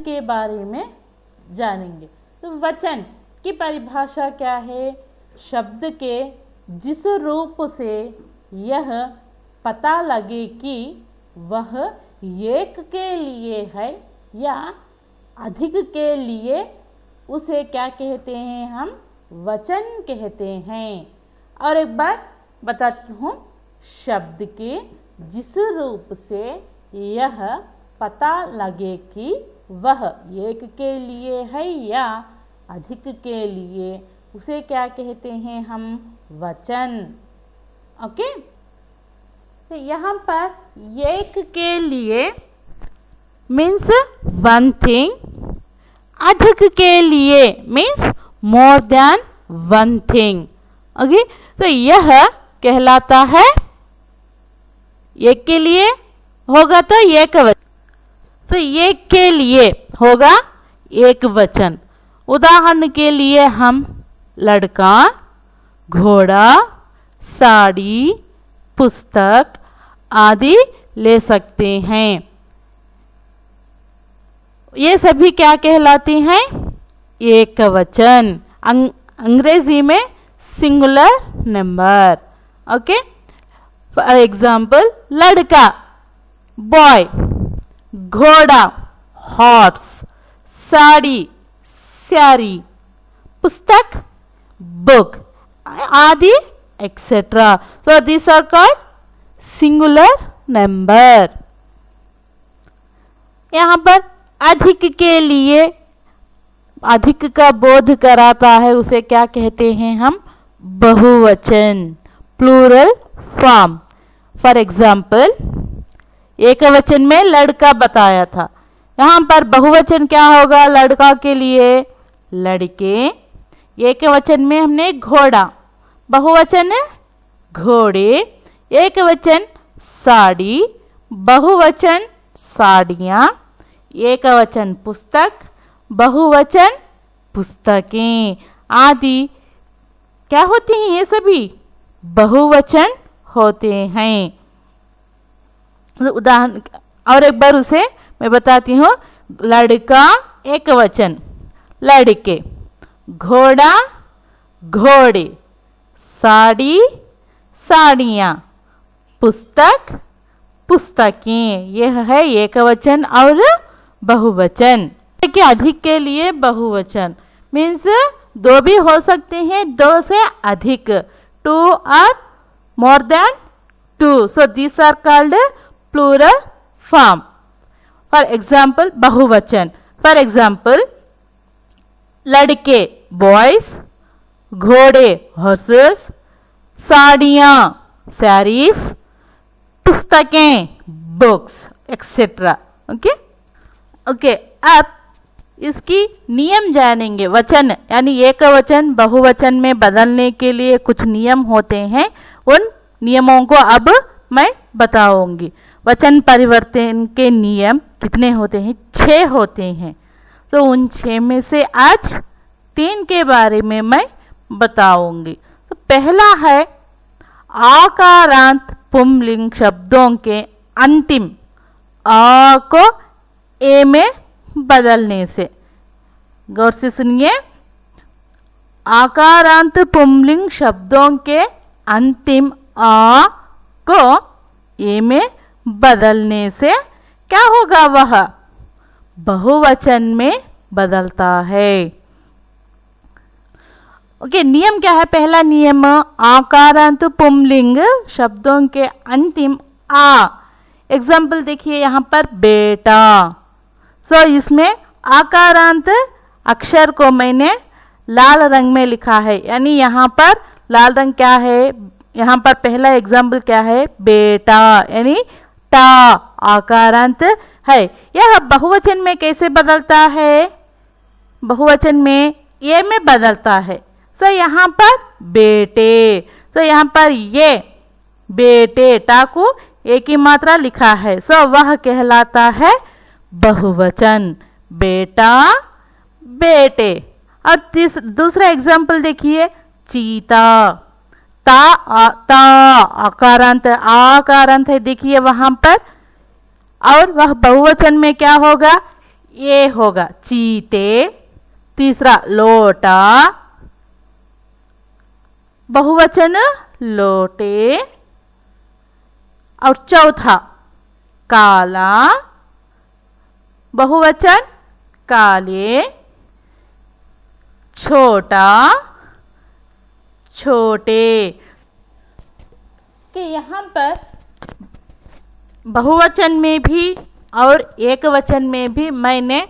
के बारे में जानेंगे। तो वचन की परिभाषा क्या है? शब्द के जिस रूप से यह पता लगे कि वह एक के लिए है या अधिक के लिए, उसे क्या कहते हैं? हम वचन कहते हैं। और एक बार बताती हूँ, शब्द के जिस रूप से यह पता लगे कि वह एक के लिए है या अधिक के लिए, उसे क्या कहते हैं? हम वचन। ओके, तो यहाँ पर एक के लिए मीन्स वन थिंग, अधिक के लिए means more than one thing. Okay, तो यह कहलाता है, एक के लिए होगा तो एक वचन, तो एक के लिए होगा एक वचन। उदाहरण के लिए हम लड़का, घोड़ा, साड़ी, पुस्तक आदि ले सकते हैं। ये सभी क्या कहलाती हैं? एक वचन, अंग्रेजी में singular number. Okay, for example लड़का बॉय, घोड़ा हॉर्स, साड़ी साड़ी, पुस्तक बुक आदि etcetera. So this are called singular number. यहाँ पर अधिक के लिए, अधिक का बोध कराता है, उसे क्या कहते हैं? हम बहुवचन, प्लूरल फॉर्म। फॉर एग्जाम्पल एक वचन में लड़का बताया था, यहाँ पर बहुवचन क्या होगा? लड़का के लिए लड़के, एक वचन में हमने घोड़ा, बहुवचन घोड़े, एक वचन साड़ी, बहुवचन साड़ियाँ, एक वचन पुस्तक, बहुवचन पुस्तकें आदि क्या होती हैं? ये सभी बहुवचन होते हैं। उदाहरण और एक बार उसे मैं बताती हूँ। लड़का एक वचन लड़के, घोड़ा घोड़े, साड़ी साड़ियाँ, पुस्तक पुस्तकें, यह है एक वचन और बहुवचन। कि अधिक के लिए बहुवचन मीन्स दो भी हो सकते हैं, दो से अधिक, टू और more than two. So this are called plural form. For example बहुवचन, फॉर एग्जाम्पल लड़के बॉयज, घोड़े हॉर्सेस, साड़ियाँ sarees, पुस्तकें बुक्स एक्सेट्रा। ओके ओके, अब इसकी नियम जानेंगे। वचन यानी एक वचन बहुवचन में बदलने के लिए कुछ नियम होते हैं, उन नियमों को अब मैं बताऊंगी। वचन परिवर्तन के नियम कितने होते हैं? 6 होते हैं। तो उन 6 में से आज 3 के बारे में मैं बताऊंगी। तो पहला है आकारांत पुंलिंग शब्दों के अंतिम आ को ए में बदलने से। गौर से सुनिए, आकारांत पुंलिंग शब्दों के अंतिम आ को ए में बदलने से क्या होगा? वह बहुवचन में बदलता है। ओके, नियम क्या है? पहला नियम, आकारांत पुंलिंग शब्दों के अंतिम आ। एग्जाम्पल देखिए यहाँ पर बेटा। सो इसमें आकारांत अक्षर को मैंने लाल रंग में लिखा है, यानी यहाँ पर लाल रंग क्या है? यहाँ पर पहला एग्जाम्पल क्या है? बेटा, यानी टा आकारांत है। यह बहुवचन में कैसे बदलता है? बहुवचन में ये में बदलता है। सो यहाँ पर बेटे, तो यहाँ पर ये बेटे टा को एक ही मात्रा लिखा है। सो वह कहलाता है बहुवचन, बेटा बेटे। और दूसरा एग्जाम्पल देखिए, चीता, ता आकारांत, आकारांत है देखिए वहां पर, और वह बहुवचन में क्या होगा? ये होगा चीते, तीसरा लोटा, बहुवचन लोटे, और चौथा काला, बहुवचन काले, छोटा, छोटे। कि यहाँ पर बहुवचन में भी और एक वचन में भी मैंने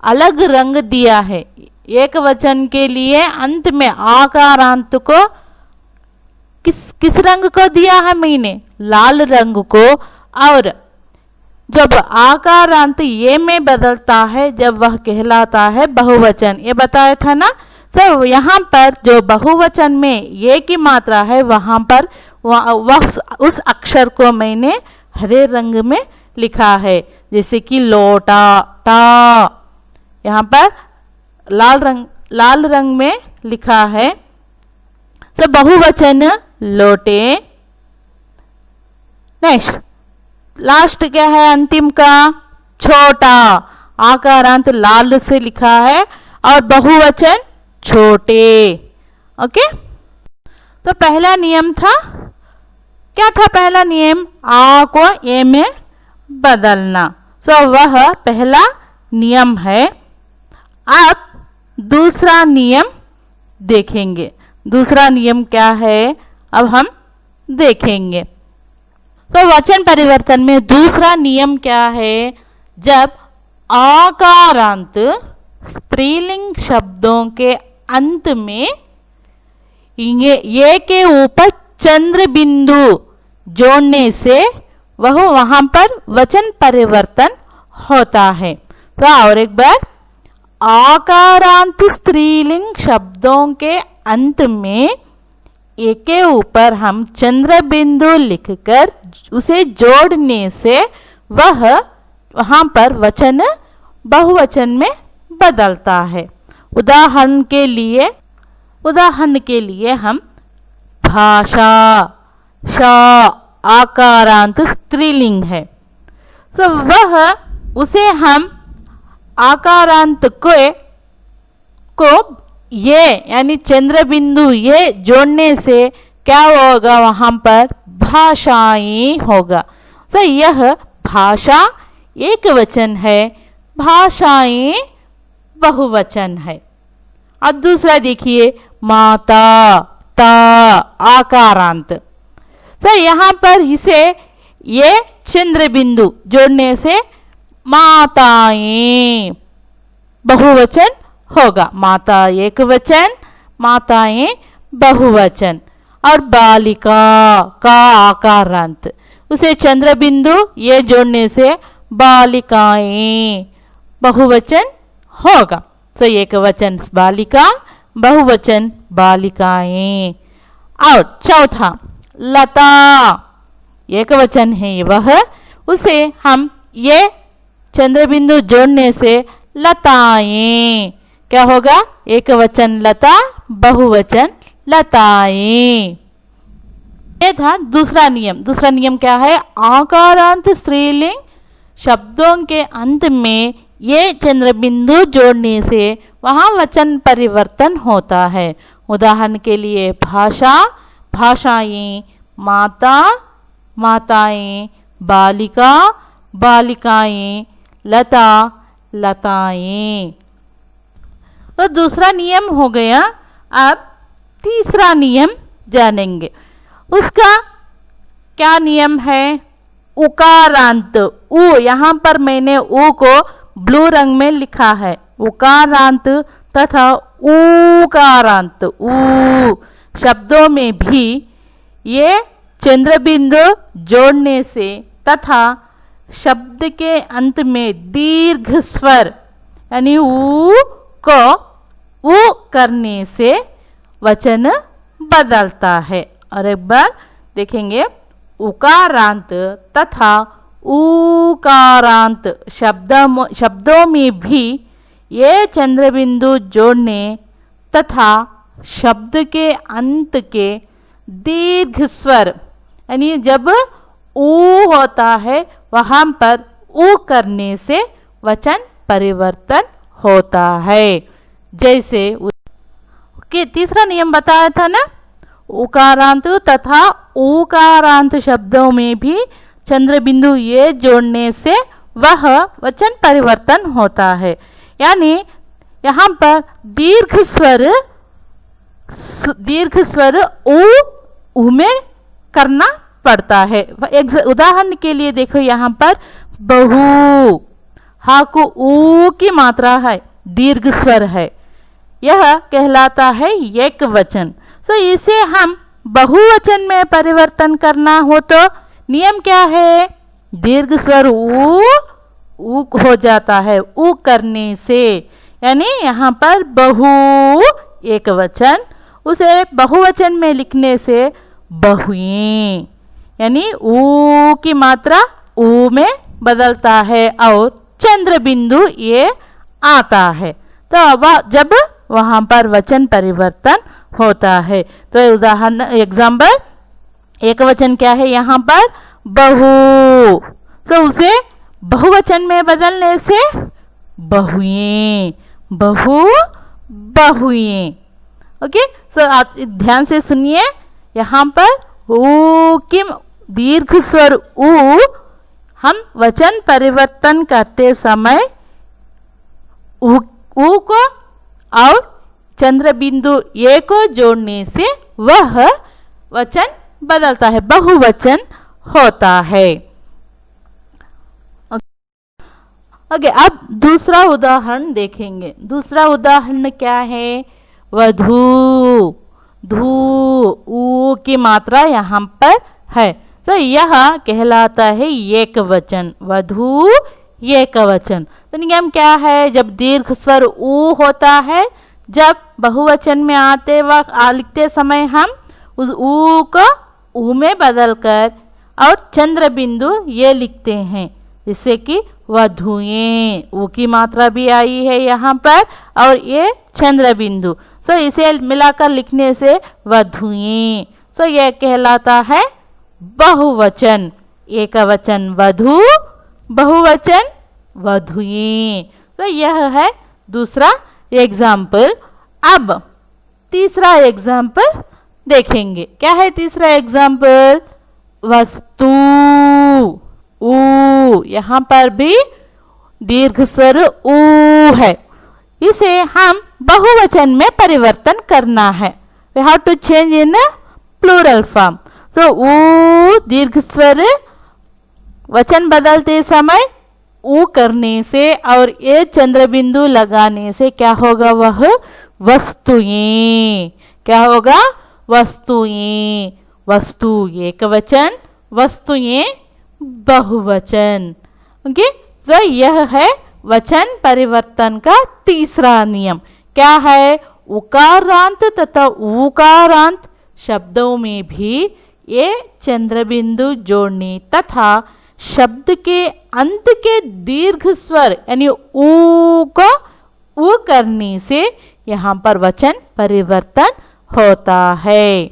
अलग रंग दिया है। एक वचन के लिए अंत में आकारांत को किस रंग को दिया है मैंने? लाल रंग को। और जब आकारांत ये में बदलता है जब वह कहलाता है बहुवचन, ये बताया था ना। तो यहाँ पर जो बहुवचन में ये की मात्रा है वहाँ पर उस अक्षर को मैंने हरे रंग में लिखा है। जैसे कि लोटा, टा, यहाँ पर लाल रंग में लिखा है। तो बहुवचन लोटे। नेक्स्ट लास्ट क्या है अंतिम का? छोटा, आकारांत लाल से लिखा है और बहुवचन छोटे। ओके, तो पहला नियम था, क्या था पहला नियम? आ को ए में बदलना। सो वह पहला नियम है। अब दूसरा नियम देखेंगे। दूसरा नियम क्या है अब हम देखेंगे। तो वचन परिवर्तन में दूसरा नियम क्या है? जब आकारांत स्त्रीलिंग शब्दों के अंत में ये के ऊपर चंद्र बिंदु जोड़ने से वह वहां पर वचन परिवर्तन होता है। तो और एक बार, आकारांत स्त्रीलिंग शब्दों के अंत में एक के ऊपर हम चंद्र बिंदु लिखकर उसे जोड़ने से वह वहां पर वचन बहुवचन में बदलता है। उदाहरण के लिए हम भाषा, शा आकारांत स्त्रीलिंग है, तो वह उसे हम आकारांत को ये यानी चंद्र बिंदु ये जोड़ने से क्या होगा? वहां पर भाषाएं होगा। तो यह भाषा एक वचन है, भाषाएं बहुवचन है। अब दूसरा देखिए, माता, ता आकारांत। तो यहाँ पर इसे ये चंद्र बिंदु जोड़ने से माताएं बहुवचन होगा। माता एक वचन, माताएं बहुवचन। और बालिका का आकारांत, उसे चंद्र बिंदु ये जोड़ने से बालिकाएं बहुवचन होगा। तो एक वचन बालिका, बहुवचन बालिकाएं। और चौथा लता, एक वचन है वह, उसे हम ये चंद्र बिंदु जोड़ने से लताएं क्या होगा? एक वचन लता, बहुवचन लताएं। ये था दूसरा नियम। दूसरा नियम क्या है? आकारांत स्त्रीलिंग शब्दों के अंत में ये चंद्र बिंदु जोड़ने से वहां वचन परिवर्तन होता है। उदाहरण के लिए भाषा, भाषाएं, माता, माताएं, बालिका, बालिकाएं, लता, लताएं। तो दूसरा नियम हो गया। अब तीसरा नियम जानेंगे। उसका क्या नियम है? उकारांत, उ यहाँ पर मैंने उ को ब्लू रंग में लिखा है। उकारांत तथा ऊकारांत, ऊ शब्दों में भी ये चंद्र बिंदु जोड़ने से तथा शब्द के अंत में दीर्घ स्वर यानी ऊ को ऊ करने से वचन बदलता है। और एक बार देखेंगे, उकारांत तथा ऊकारांत शब्दों में भी ये चंद्र बिंदु जोड़ने तथा शब्द के अंत के दीर्घ स्वर यानी जब ऊ होता है वहां पर ऊ करने से वचन परिवर्तन होता है। जैसे कि तीसरा नियम बताया था ना, उकारांत तथा ऊकारांत शब्दों में भी चंद्र बिंदु ये जोड़ने से वह वचन परिवर्तन होता है। यानी यहाँ पर दीर्घ स्वर ऊ में करना पड़ता है। उदाहरण के लिए देखो, यहाँ पर बहु, हा को ऊ की मात्रा है, दीर्घ स्वर है, यह कहलाता है एक वचन। सो इसे हम बहुवचन में परिवर्तन करना हो तो नियम क्या है, दीर्घ स्वर ऊ हो जाता है ऊ करने से। यानी यहाँ पर बहु एक वचन, उसे बहुवचन में लिखने से बहुएं, यानी ऊ की मात्रा ऊ में बदलता है और चंद्र बिंदु ये आता है, तो अब जब वहां पर वचन परिवर्तन होता है। तो उदाहरण एग्जाम्पल, एक वचन क्या है यहाँ पर बहु, तो उसे बहुवचन में बदलने से बहुएं, बहुएं। ओके, सो आप ध्यान से सुनिए, यहाँ पर ऊ की दीर्घ स्वर ऊ हम वचन परिवर्तन करते समय ऊ को और चंद्र बिंदु ए को जोड़ने से वह वचन बदलता है, बहुवचन होता है। ओके, अब दूसरा उदाहरण देखेंगे। दूसरा उदाहरण क्या है, वधू, धू ऊ की मात्रा यहाँ पर है, तो यह कहलाता है एक वचन, वधू एक वचन। तो नियम क्या है, जब दीर्घ स्वर ऊ होता है, जब बहुवचन में आते वक्त लिखते समय हम उस ऊ को ऊ में बदलकर और चंद्र बिंदु ये लिखते हैं, जिससे कि वधुएं, ऊ की मात्रा भी आई है यहाँ पर और ये चंद्र बिंदु, सो इसे मिलाकर लिखने से वधुएं। सो यह कहलाता है बहुवचन, एक वचन वधु, बहुवचन वधुएं। तो यह है दूसरा एग्जाम्पल। अब तीसरा एग्जाम्पल देखेंगे। क्या है तीसरा एग्जाम्पल, वस्तु, ऊ, यहाँ पर भी दीर्घ स्वर ऊ है, इसे हम बहुवचन में परिवर्तन करना है। We have to change in plural form. तो ऊ दीर्घ स्वर वचन बदलते समय ऊ करने से और ये चंद्र बिंदु लगाने से क्या होगा, वह वस्तुएं। क्या होगा, वस्तुएं, वस्तु एक वचन, वस्तुएं बहुवचन। ओके, तो यह है वचन परिवर्तन का तीसरा नियम। क्या है, उकारांत तथा ऊकारांत शब्दों में भी ये चंद्र बिंदु जोड़ने तथा शब्द के अंत के दीर्घ स्वर यानी ऊ को ऊ करने से यहाँ पर वचन परिवर्तन होता है।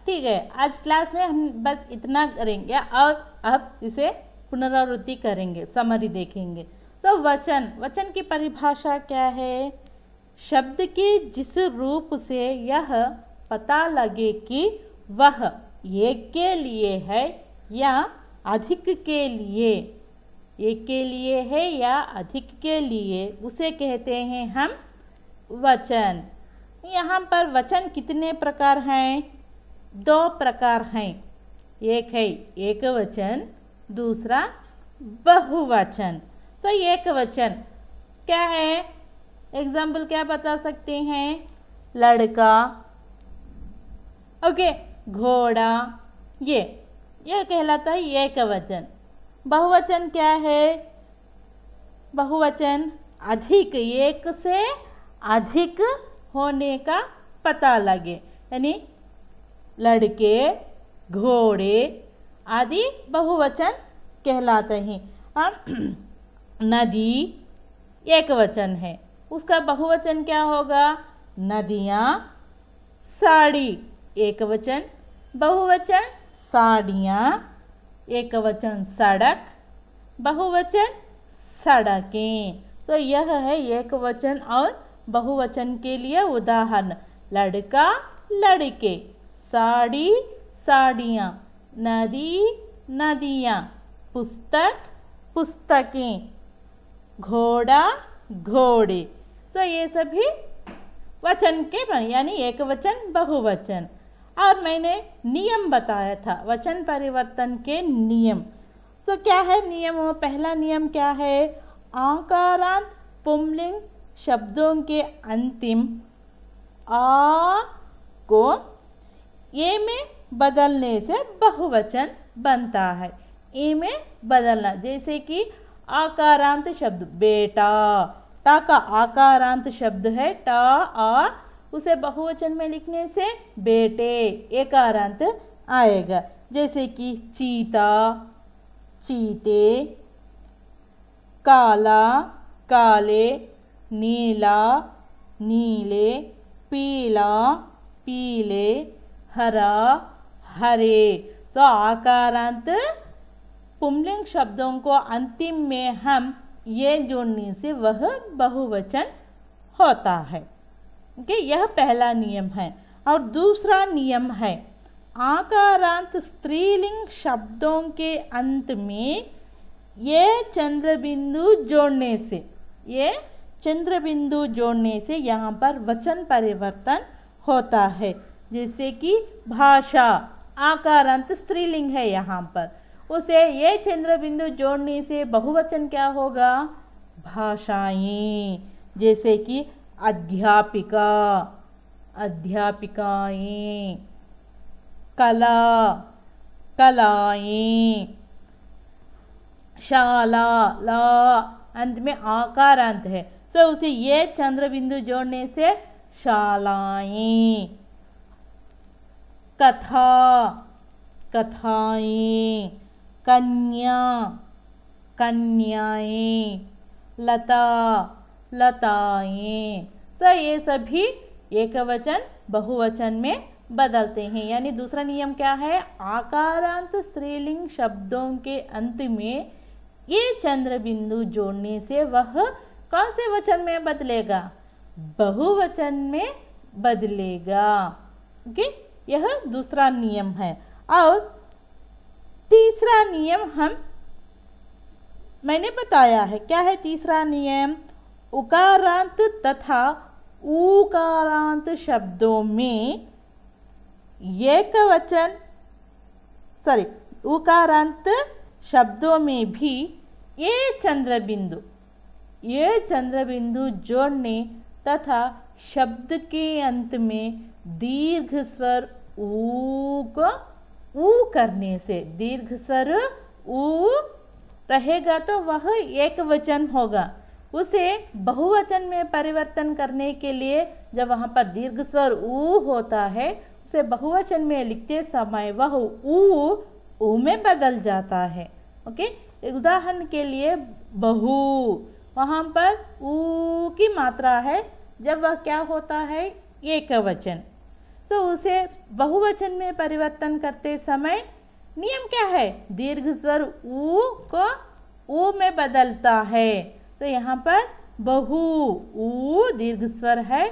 ठीक है, आज क्लास में हम बस इतना करेंगे और अब इसे पुनरावृत्ति करेंगे, समरी देखेंगे। तो वचन की परिभाषा क्या है, शब्द के जिस रूप से यह पता लगे कि वह एक के लिए है या अधिक के लिए, एक के लिए है या अधिक के लिए, उसे कहते हैं हम वचन। यहाँ पर वचन कितने प्रकार हैं, दो प्रकार हैं। एक है एक वचन, दूसरा बहुवचन। तो एक वचन क्या है, एग्जाम्पल क्या बता सकते हैं, लड़का, ओके, घोड़ा, ये कहलाता है एक वचन। बहुवचन क्या है, बहुवचन अधिक, एक से अधिक होने का पता लगे, यानी लड़के, घोड़े आदि बहुवचन कहलाते हैं। नदी एक वचन है, उसका बहुवचन क्या होगा, नदियाँ। साड़ी एक वचन, बहुवचन साड़ियाँ। एक वचन सड़क, बहुवचन सड़कें। तो यह है एक वचन और बहुवचन के लिए उदाहरण। लड़का लड़के, साड़ी साड़ियाँ, नदी नदियाँ, पुस्तक पुस्तकें, घोड़ा घोड़े। तो ये सभी वचन के यानी एक वचन बहुवचन। और मैंने नियम बताया था, वचन परिवर्तन के नियम। तो क्या है नियम? पहला नियम क्या है? आकारांत पुंलिंग शब्दों के अंतिम आ को ए में बदलने से बहुवचन बनता है। ए में बदलना, जैसे कि आकारांत शब्द बेटा, टा का आकारांत शब्द है टा आ, उसे बहुवचन में लिखने से बेटे एकारांत आएगा। जैसे कि चीता चीते, काला काले, नीला नीले, पीला पीले, हरा हरे। तो आकारांत पुंलिंग शब्दों को अंतिम में हम ये जोड़ने से वह बहुवचन होता है। ओके, यह पहला नियम है। और दूसरा नियम है आकारांत स्त्रीलिंग शब्दों के अंत में ये चंद्र बिंदु जोड़ने से, ये चंद्र बिंदु जोड़ने से यहाँ पर वचन परिवर्तन होता है। जैसे कि भाषा आकारांत स्त्रीलिंग है यहाँ पर, उसे ये चंद्र बिंदु जोड़ने से बहुवचन क्या होगा? भाषाएं। जैसे कि अध्यापिका अध्यापिकाएं, कला कलाएं, शाला ला अंत में आकारांत है, तो उसे ये चंद्र बिंदु जोड़ने से शालाएं। कथा कथाएं, कन्या कन्याएं, लता लताएं। तो ये सभी एक वचन बहुवचन में बदलते हैं। यानी दूसरा नियम क्या है? आकारांत स्त्रीलिंग शब्दों के अंत में ये चंद्र बिंदु जोड़ने से वह कौन से वचन में बदलेगा? बहुवचन में बदलेगा। ओके, यह दूसरा नियम है। और तीसरा नियम मैंने बताया है। क्या है तीसरा नियम? उकारांत तथा ऊकारांत शब्दों में एक वचन उकारांत शब्दों में भी ये चंद्र बिंदु जोड़ने तथा शब्द के अंत में दीर्घ स्वर ऊ को ऊ करने से, दीर्घ स्वर ऊ रहेगा तो वह एक वचन होगा। उसे बहुवचन में परिवर्तन करने के लिए जब वहाँ पर दीर्घ स्वर ऊ होता है, उसे बहुवचन में लिखते समय वह ऊ में बदल जाता है। ओके, उदाहरण के लिए बहु, वहाँ पर ऊ की मात्रा है, जब वह क्या होता है? एक वचन। तो उसे बहुवचन में परिवर्तन करते समय नियम क्या है? दीर्घ स्वर ऊ को ऊ में बदलता है। तो यहाँ पर बहु ऊ दीर्घ स्वर है,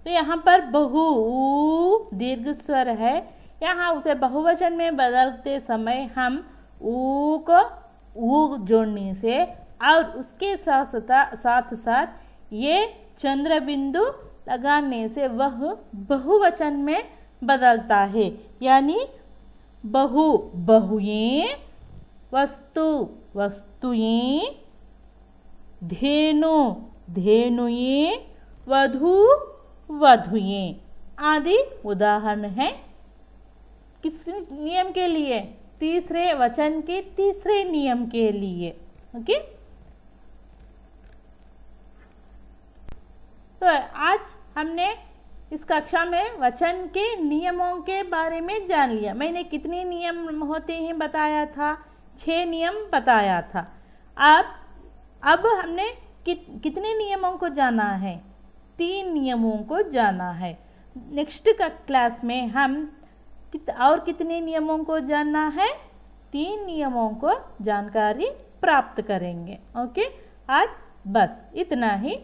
तो यहाँ पर बहु ऊ दीर्घ स्वर है, यहाँ उसे बहुवचन में बदलते समय हम ऊ को ऊ जोड़ने से और उसके साथ साथ ये चंद्र बिंदु लगाने से वह बहुवचन में बदलता है। यानी बहु बहुएं, वस्तु वस्तुएं, धेनु धेनुएं, वधू वधुएं आदि उदाहरण है। किस नियम के लिए? तीसरे वचन के तीसरे नियम के लिए। ओके, तो आज हमने इस कक्षा में वचन के नियमों के बारे में जान लिया। मैंने कितने नियम होते हैं बताया था? 6 नियम बताया था। अब हमने कितने नियमों को जाना है? 3 नियमों को जाना है। नेक्स्ट का क्लास में हम और कितने नियमों को जानना है? 3 नियमों को जानकारी प्राप्त करेंगे। ओके, आज बस इतना ही।